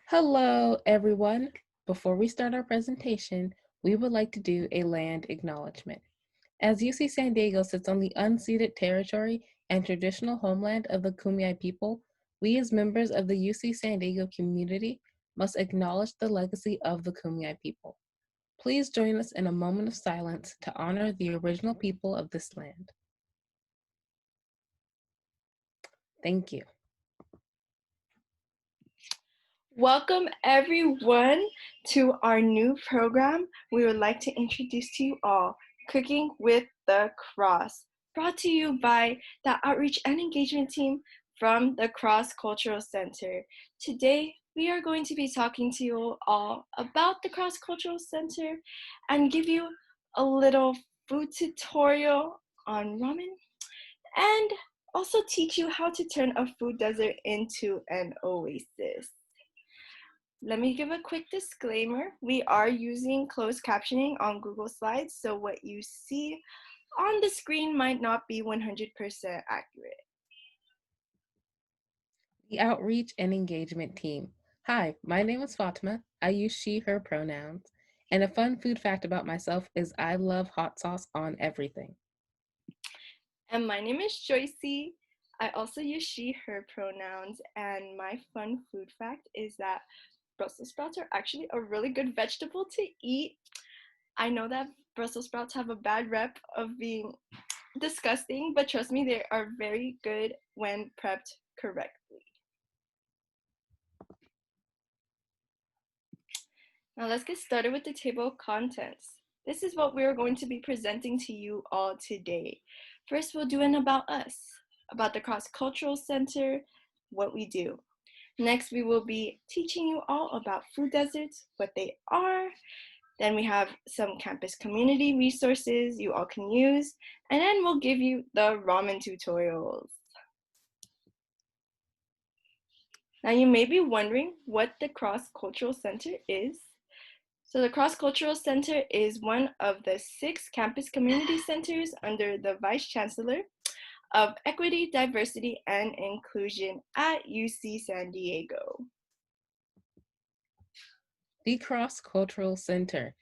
Hello, everyone. Before we start our presentation, we would like to do a land acknowledgement. As UC San Diego sits on the unceded territory and traditional homeland of the Kumeyaay people, we as members of the UC San Diego community must acknowledge the legacy of the Kumeyaay people. Please join us in a moment of silence to honor the original people of this land. Thank you. Welcome everyone to our new program. We would like to introduce to you all Cooking with the Cross, brought to you by the Outreach and Engagement team from the Cross Cultural Center. Today, we are going to be talking to you all about the Cross Cultural Center and give you a little food tutorial on ramen and also teach you how to turn a food desert into an oasis. Let me give a quick disclaimer. We are using closed captioning on Google Slides, so what you see on the screen might not be 100% accurate. The Outreach and Engagement team. Hi, my name is Fatima. I use she, her pronouns. And a fun food fact about myself is I love hot sauce on everything. And my name is Joycee. I also use she, her pronouns, and my fun food fact is that Brussels sprouts are actually a really good vegetable to eat. I know that Brussels sprouts have a bad rep of being disgusting, but trust me, they are very good when prepped correctly. Now let's get started with the table of contents. This is what we are going to be presenting to you all today. First, we'll do an about us, about the Cross Cultural Center, what we do. Next, we will be teaching you all about food deserts, what they are. Then we have some campus community resources you all can use. And then we'll give you the ramen tutorials. Now you may be wondering what the Cross Cultural Center is. So the Cross Cultural Center is one of the 6 campus community centers under the Vice Chancellor of Equity, Diversity, and Inclusion at UC San Diego. The Cross Cultural Center.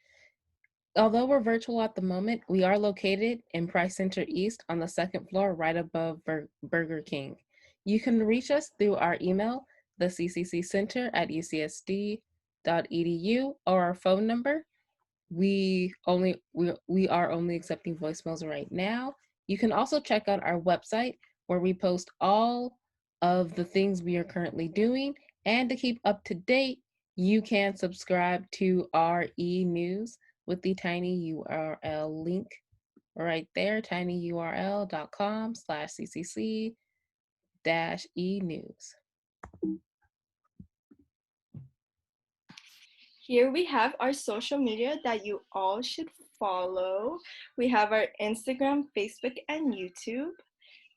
Although we're virtual at the moment, we are located in Price Center East on the 2nd floor right above Burger King. You can reach us through our email, theccccenter@ucsd.edu, or our phone number. We are only accepting voicemails right now. You can also check out our website where we post all of the things we are currently doing. And to keep up to date, you can subscribe to our e-news with the tiny URL link right there, tinyurl.com/ccc-e-news. Here we have our social media that you all should follow. We have our Instagram, Facebook, and YouTube.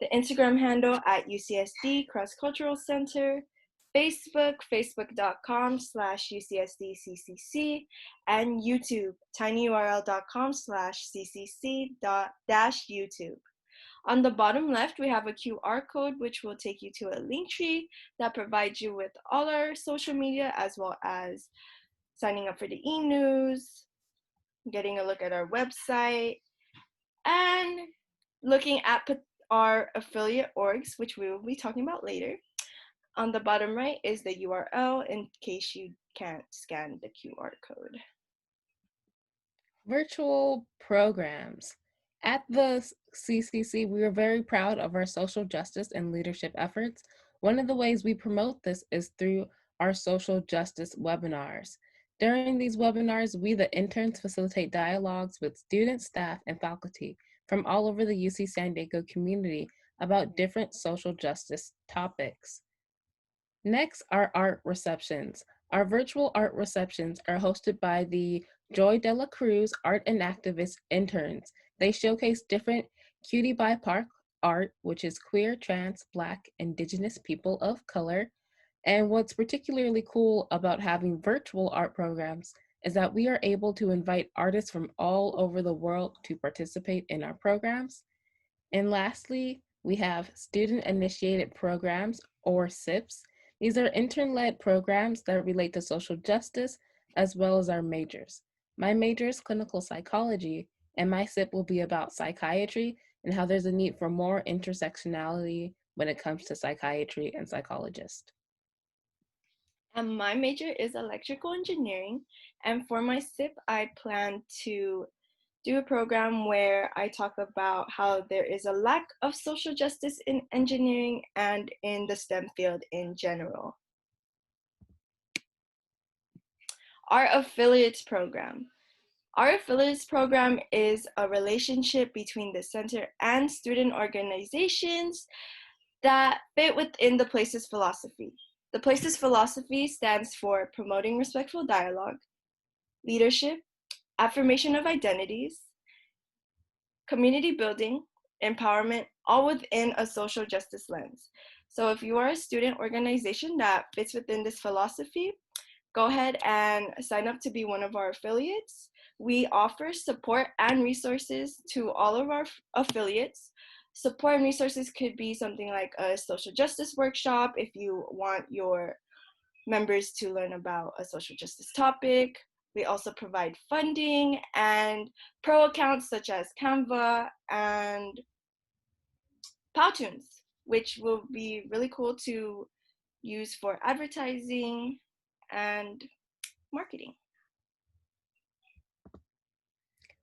The Instagram handle at UCSD Cross Cultural Center, Facebook, facebook.com/UCSDCCC, and YouTube, tinyurl.com/ccc-YouTube. On the bottom left, we have a QR code, which will take you to a link tree that provides you with all our social media, as well as signing up for the e-news, getting a look at our website, and looking at our affiliate orgs, which we will be talking about later. On the bottom right is the URL in case you can't scan the QR code. Virtual programs. At the CCC, we are very proud of our social justice and leadership efforts. One of the ways we promote this is through our social justice webinars. During these webinars, we, the interns, facilitate dialogues with students, staff, and faculty from all over the UC San Diego community about different social justice topics. Next are art receptions. Our virtual art receptions are hosted by the Joy de la Cruz Art and Activist Interns. They showcase different Cutie by Park art, which is queer, trans, Black, Indigenous people of color. And what's particularly cool about having virtual art programs is that we are able to invite artists from all over the world to participate in our programs. And lastly, we have student-initiated programs, or SIPs. These are intern-led programs that relate to social justice as well as our majors. My major is clinical psychology, and my SIP will be about psychiatry and how there's a need for more intersectionality when it comes to psychiatry and psychologists. And my major is electrical engineering. And for my SIP, I plan to do a program where I talk about how there is a lack of social justice in engineering and in the STEM field in general. Our affiliates program. Our affiliates program is a relationship between the center and student organizations that fit within the Places philosophy. The Places philosophy stands for promoting respectful dialogue, leadership, affirmation of identities, community building, empowerment, all within a social justice lens. So if you are a student organization that fits within this philosophy, go ahead and sign up to be one of our affiliates. We offer support and resources to all of our affiliates. Support and resources could be something like a social justice workshop if you want your members to learn about a social justice topic. We also provide funding and pro accounts such as Canva and Powtoons, which will be really cool to use for advertising and marketing.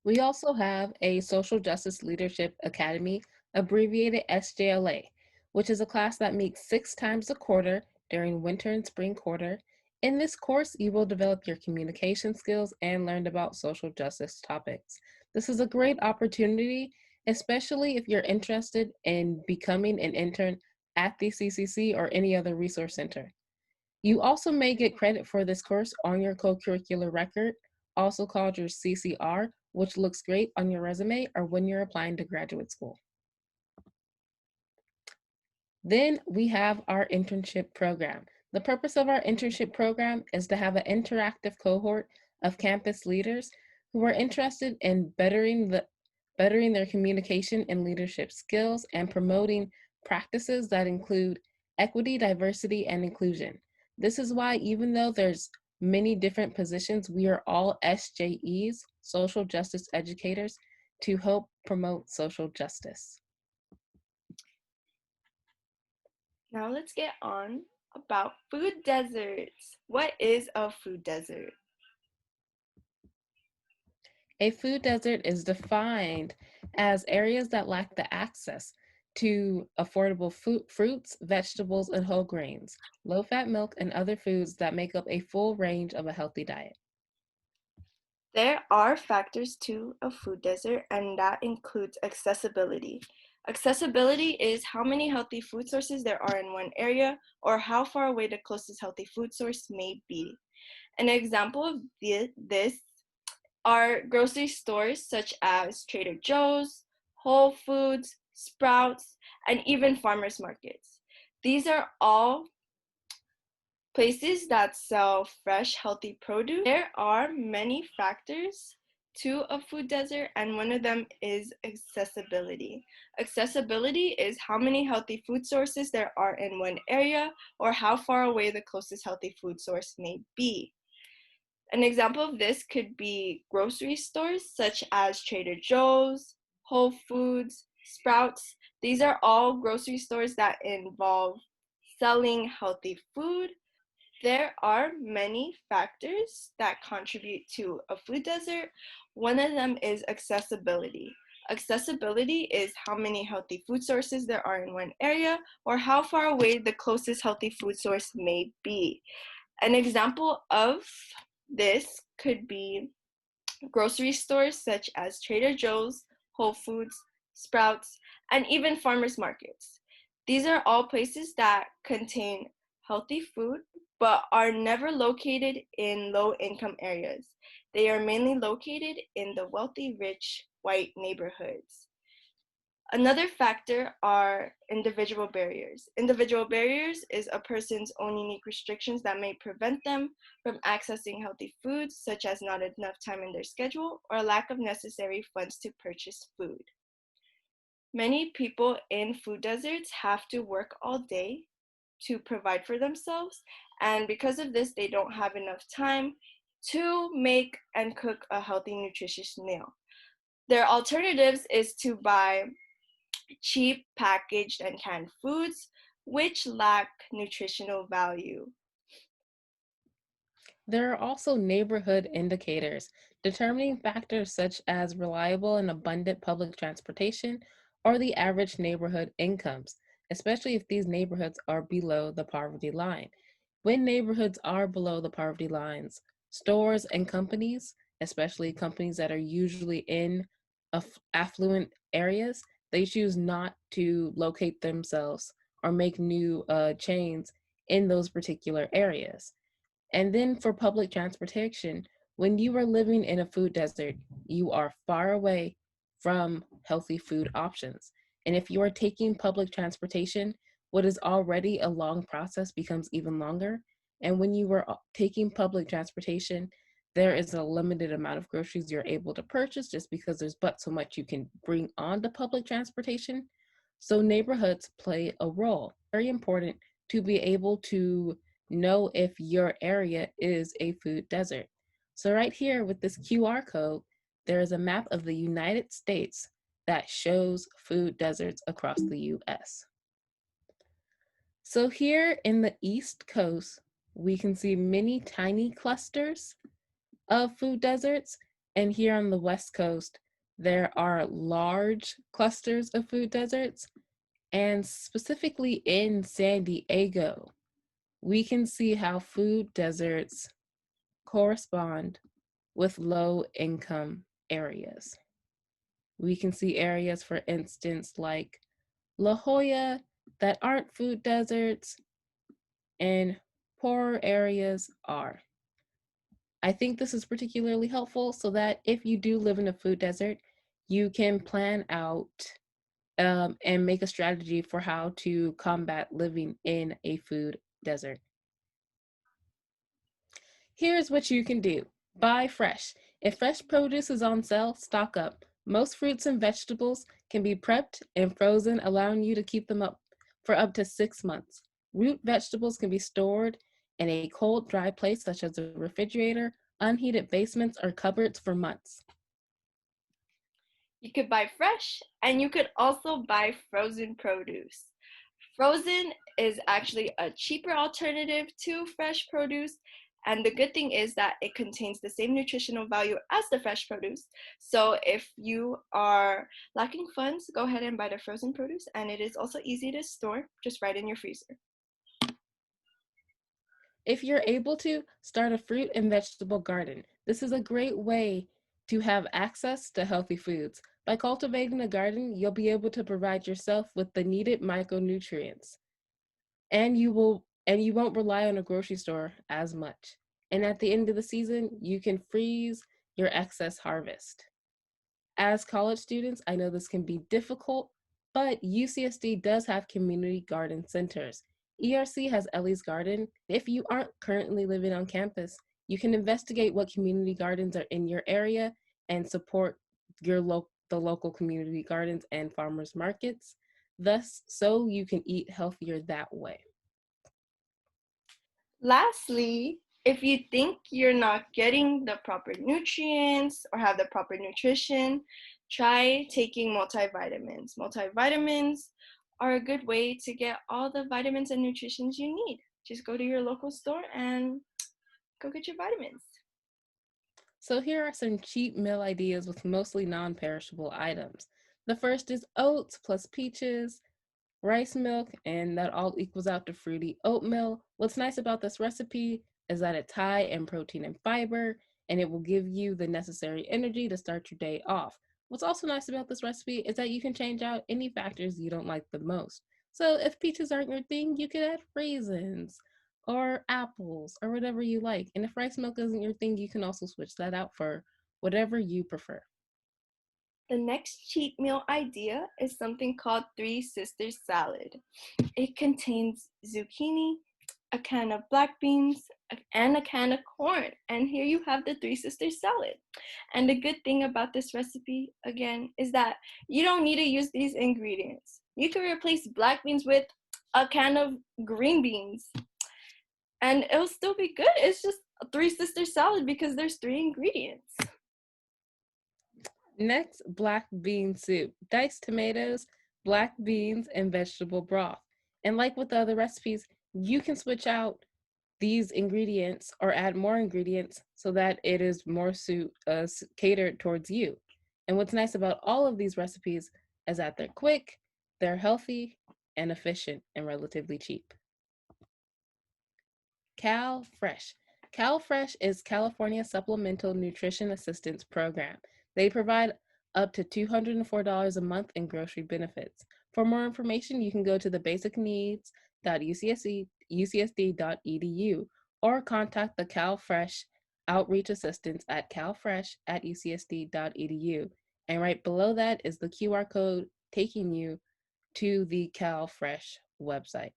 We also have a Social Justice Leadership Academy, abbreviated SJLA, which is a class that meets 6 times a quarter during winter and spring quarter. In this course, you will develop your communication skills and learn about social justice topics. This is a great opportunity, especially if you're interested in becoming an intern at the CCC or any other resource center. You also may get credit for this course on your co-curricular record, also called your CCR, which looks great on your resume or when you're applying to graduate school. Then we have our internship program. The purpose of our internship program is to have an interactive cohort of campus leaders who are interested in bettering their communication and leadership skills and promoting practices that include equity, diversity, and inclusion. This is why even though there's many different positions, we are all SJEs, social justice educators, to help promote social justice. Now let's get on about food deserts. What is a food desert? A food desert is defined as areas that lack the access to affordable fruits, vegetables, and whole grains, low-fat milk, and other foods that make up a full range of a healthy diet. There are factors to a food desert, and that includes accessibility. Accessibility is how many healthy food sources there are in one area or how far away the closest healthy food source may be. An example of this are grocery stores such as Trader Joe's, Whole Foods, Sprouts, and even farmers markets. These are all places that sell fresh, healthy produce. There are many factors to a food desert, and one of them is accessibility. Accessibility is how many healthy food sources there are in one area or how far away the closest healthy food source may be. An example of this could be grocery stores such as Trader Joe's, Whole Foods, Sprouts. These are all grocery stores that involve selling healthy food. There are many factors that contribute to a food desert. One of them is accessibility. Accessibility is how many healthy food sources there are in one area or how far away the closest healthy food source may be. An example of this could be grocery stores such as Trader Joe's, Whole Foods, Sprouts, and even farmers markets. These are all places that contain healthy food but are never located in low-income areas. They are mainly located in the wealthy, rich, white neighborhoods. Another factor are individual barriers. Individual barriers is a person's own unique restrictions that may prevent them from accessing healthy foods, such as not enough time in their schedule or lack of necessary funds to purchase food. Many people in food deserts have to work all day to provide for themselves. And because of this, they don't have enough time to make and cook a healthy, nutritious meal. Their alternatives is to buy cheap packaged and canned foods, which lack nutritional value. There are also neighborhood indicators, determining factors such as reliable and abundant public transportation or the average neighborhood incomes, especially if these neighborhoods are below the poverty line. When neighborhoods are below the poverty lines, stores and companies, especially companies that are usually in affluent areas, they choose not to locate themselves or make new chains in those particular areas. And then for public transportation, when you are living in a food desert, you are far away from healthy food options. And if you are taking public transportation, what is already a long process becomes even longer. And when you are taking public transportation, there is a limited amount of groceries you're able to purchase just because there's but so much you can bring onto public transportation. So neighborhoods play a role. Very important to be able to know if your area is a food desert. So right here with this QR code, there is a map of the United States that shows food deserts across the US. So here in the East Coast, we can see many tiny clusters of food deserts. And here on the West Coast, there are large clusters of food deserts. And specifically in San Diego, we can see how food deserts correspond with low income areas. We can see areas, for instance, like La Jolla that aren't food deserts and poorer areas are. I think this is particularly helpful so that if you do live in a food desert, you can plan out and make a strategy for how to combat living in a food desert. Here's what you can do. Buy fresh. If fresh produce is on sale, stock up. Most fruits and vegetables can be prepped and frozen, allowing you to keep them up for up to 6 months. Root vegetables can be stored in a cold, dry place such as a refrigerator, unheated basements, or cupboards for months. You could buy fresh and you could also buy frozen produce. Frozen is actually a cheaper alternative to fresh produce. And the good thing is that it contains the same nutritional value as the fresh produce. So if you are lacking funds, go ahead and buy the frozen produce. And it is also easy to store, just right in your freezer. If you're able to, start a fruit and vegetable garden. This is a great way to have access to healthy foods. By cultivating a garden, you'll be able to provide yourself with the needed micronutrients. And you won't rely on a grocery store as much. And at the end of the season, you can freeze your excess harvest. As college students, I know this can be difficult, but UCSD does have community garden centers. ERC has Ellie's Garden. If you aren't currently living on campus, you can investigate what community gardens are in your area and support the local community gardens and farmers markets. Thus, so you can eat healthier that way. Lastly, if you think you're not getting the proper nutrients or have the proper nutrition, try taking multivitamins. Multivitamins are a good way to get all the vitamins and nutritions you need. Just go to your local store and go get your vitamins. So here are some cheap meal ideas with mostly non-perishable items. The first is oats plus peaches, rice milk, and that all equals out to fruity oatmeal. What's nice about this recipe is that it's high in protein and fiber, and it will give you the necessary energy to start your day off. What's also nice about this recipe is that you can change out any factors you don't like the most. So if peaches aren't your thing, you could add raisins or apples or whatever you like. And if rice milk isn't your thing, you can also switch that out for whatever you prefer. The next cheat meal idea is something called Three Sisters Salad. It contains zucchini, a can of black beans, and a can of corn. And here you have the Three Sisters salad. And the good thing about this recipe, again, is that you don't need to use these ingredients. You can replace black beans with a can of green beans. And it'll still be good. It's just a three sister salad because there's 3 ingredients. Next, black bean soup. Diced tomatoes, black beans, and vegetable broth. And like with the other recipes, you can switch out these ingredients or add more ingredients so that it is more catered towards you. And what's nice about all of these recipes is that they're quick, they're healthy, and efficient, and relatively cheap. Cal Fresh. Cal Fresh is California Supplemental Nutrition Assistance Program. They provide up to $204 a month in grocery benefits. For more information, you can go to thebasicneeds.ucsd.edu or contact the Cal Fresh Outreach Assistance at calfresh@ucsd.edu. And right below that is the QR code taking you to the Cal Fresh website.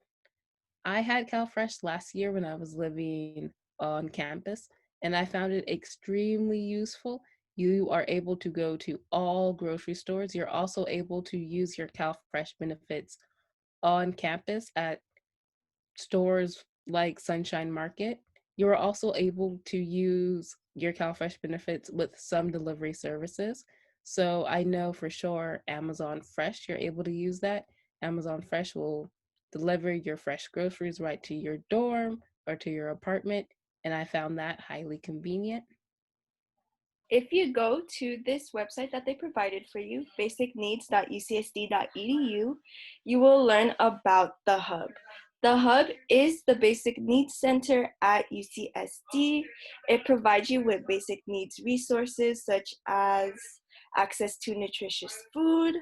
I had CalFresh last year when I was living on campus, and I found it extremely useful. You are able to go to all grocery stores. You're also able to use your CalFresh benefits on campus at stores like Sunshine Market. You're also able to use your CalFresh benefits with some delivery services. So I know for sure Amazon Fresh, you're able to use that. Amazon Fresh will deliver your fresh groceries right to your dorm or to your apartment. And I found that highly convenient. If you go to this website that they provided for you, basicneeds.ucsd.edu, you will learn about the Hub. The Hub is the Basic Needs Center at UCSD. It provides you with basic needs resources such as access to nutritious food,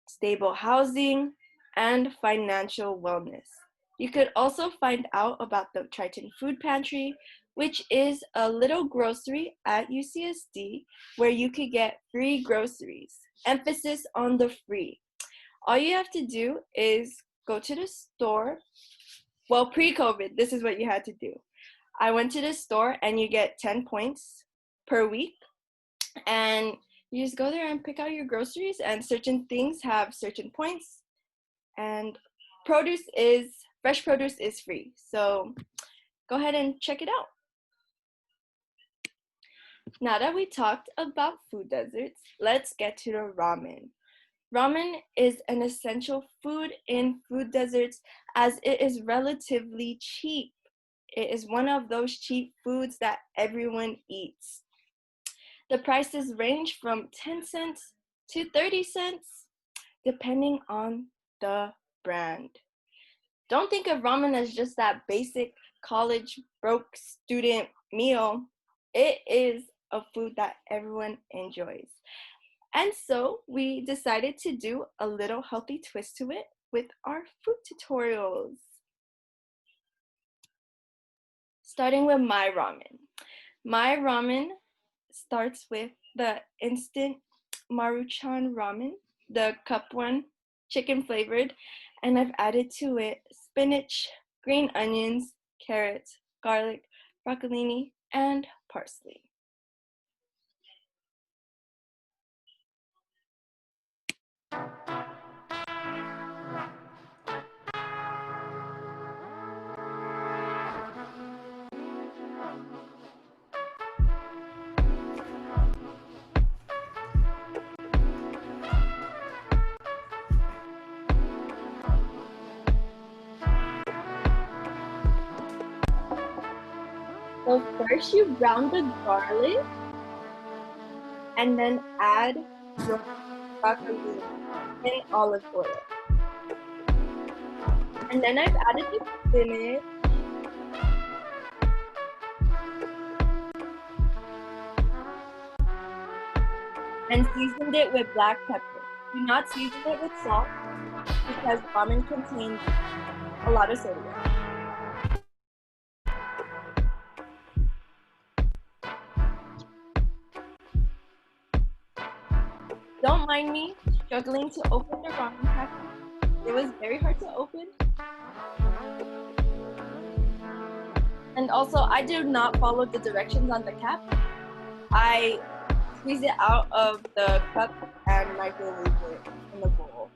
stable housing, and financial wellness. You could also find out about the Triton Food Pantry, which is a little grocery at UCSD where you could get free groceries. Emphasis on the free. All you have to do is go to the store. Well, pre-COVID, this is what you had to do. I went to the store and you get 10 points per week. And you just go there and pick out your groceries, and certain things have certain points. And fresh produce is free. So go ahead and check it out. Now that we talked about food deserts, let's get to the ramen. Ramen is an essential food in food deserts as it is relatively cheap. It is one of those cheap foods that everyone eats. The prices range from 10 cents to 30 cents, depending on the brand. Don't think of ramen as just that basic college broke student meal. It is a food that everyone enjoys. And so we decided to do a little healthy twist to it with our food tutorials. Starting with my ramen. My ramen starts with the instant Maruchan ramen, the cup one, chicken flavored, and I've added to it spinach, green onions, carrots, garlic, broccolini, and parsley. So first you brown the garlic and then add your broccoli in olive oil. And then I've added the spinach and seasoned it with black pepper. Do not season it with salt because ramen contains a lot of sodium. Don't mind me struggling to open the ramen package. It was very hard to open. And also, I did not follow the directions on the cap. I squeeze it out of the cup and microwave it in the bowl.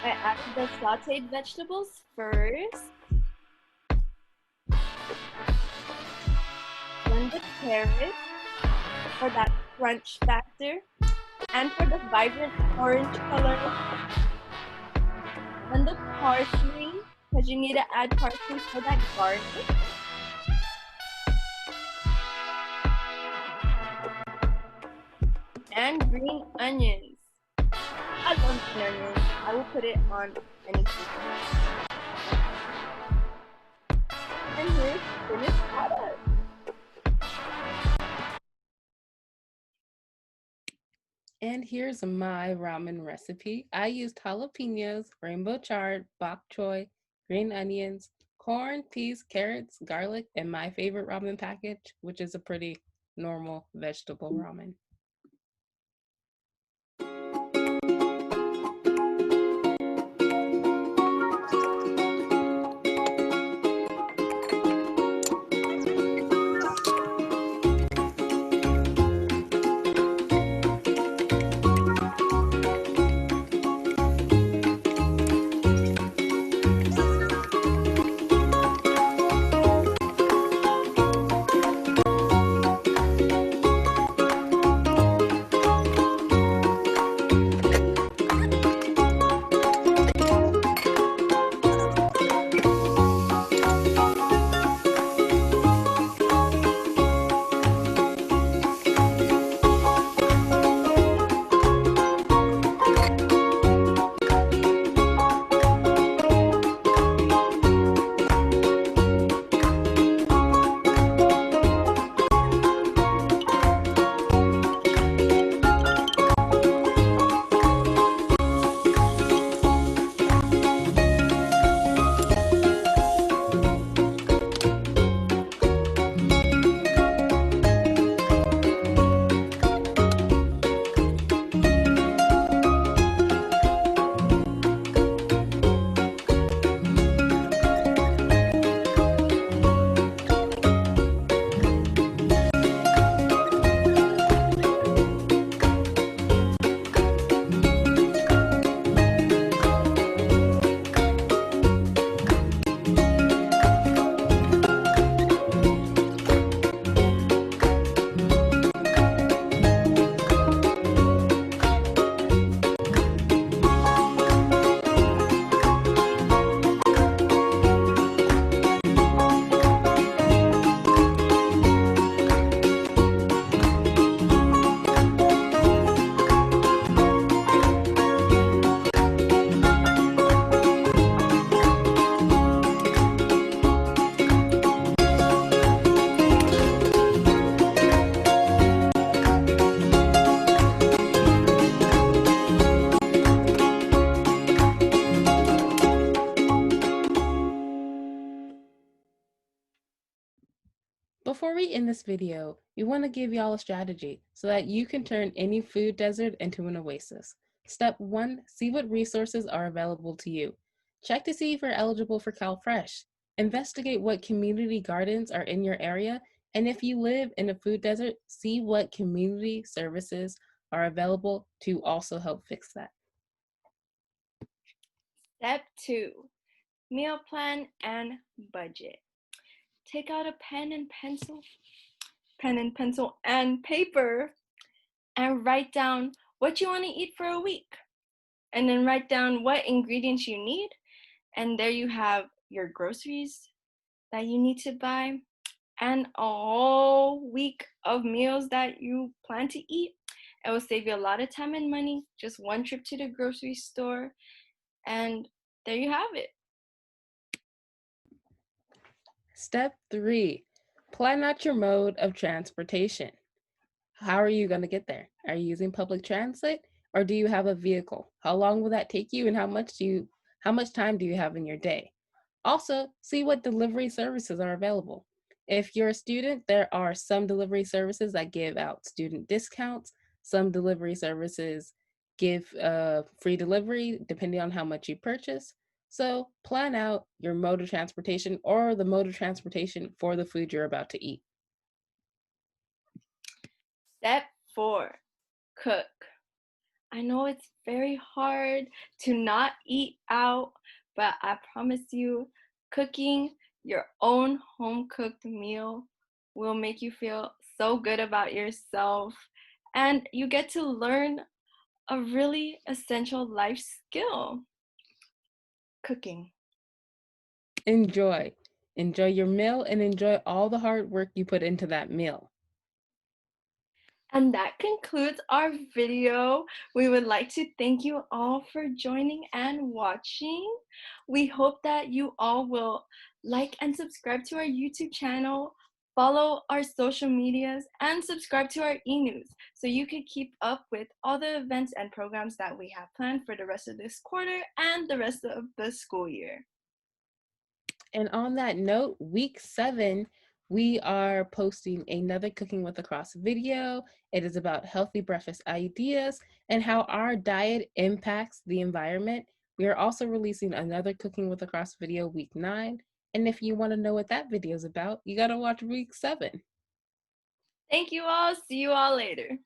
I add the sauteed vegetables first, then the carrots for that crunch factor, and for the vibrant orange color, then the parsley, because you need to add parsley for that garnish, and green onions. I love green onions. I will put it on anything. And here's the finished product. And here's my ramen recipe. I used jalapenos, rainbow chard, bok choy, green onions, corn, peas, carrots, garlic, and my favorite ramen package, which is a pretty normal vegetable ramen. Before we end this video, we want to give y'all a strategy so that you can turn any food desert into an oasis. Step 1, see what resources are available to you. Check to see if you're eligible for CalFresh. Investigate what community gardens are in your area, and if you live in a food desert, see what community services are available to also help fix that. Step 2, meal plan and budget. Take out a pen and pencil and paper, and write down what you want to eat for a week. And then write down what ingredients you need. And there you have your groceries that you need to buy and a whole week of meals that you plan to eat. It will save you a lot of time and money, just one trip to the grocery store. And there you have it. Step 3, plan out your mode of transportation. How are you going to get there? Are you using public transit or do you have a vehicle? How long will that take you and how much time do you have in your day? Also, see what delivery services are available. If you're a student, there are some delivery services that give out student discounts. Some delivery services give free delivery depending on how much you purchase. So plan out your mode of transportation or the mode of transportation for the food you're about to eat. Step 4, cook. I know it's very hard to not eat out, but I promise you, cooking your own home cooked meal will make you feel so good about yourself. And you get to learn a really essential life skill, cooking. Enjoy. Enjoy your meal and enjoy all the hard work you put into that meal. And that concludes our video. We would like to thank you all for joining and watching. We hope that you all will like and subscribe to our YouTube channel, follow our social medias, and subscribe to our e-news so you can keep up with all the events and programs that we have planned for the rest of this quarter and the rest of the school year. And on that note, week 7, we are posting another Cooking with the Cross video. It is about healthy breakfast ideas and how our diet impacts the environment. We are also releasing another Cooking with the Cross video week 9. And if you want to know what that video is about, you got to watch week 7. Thank you all. See you all later.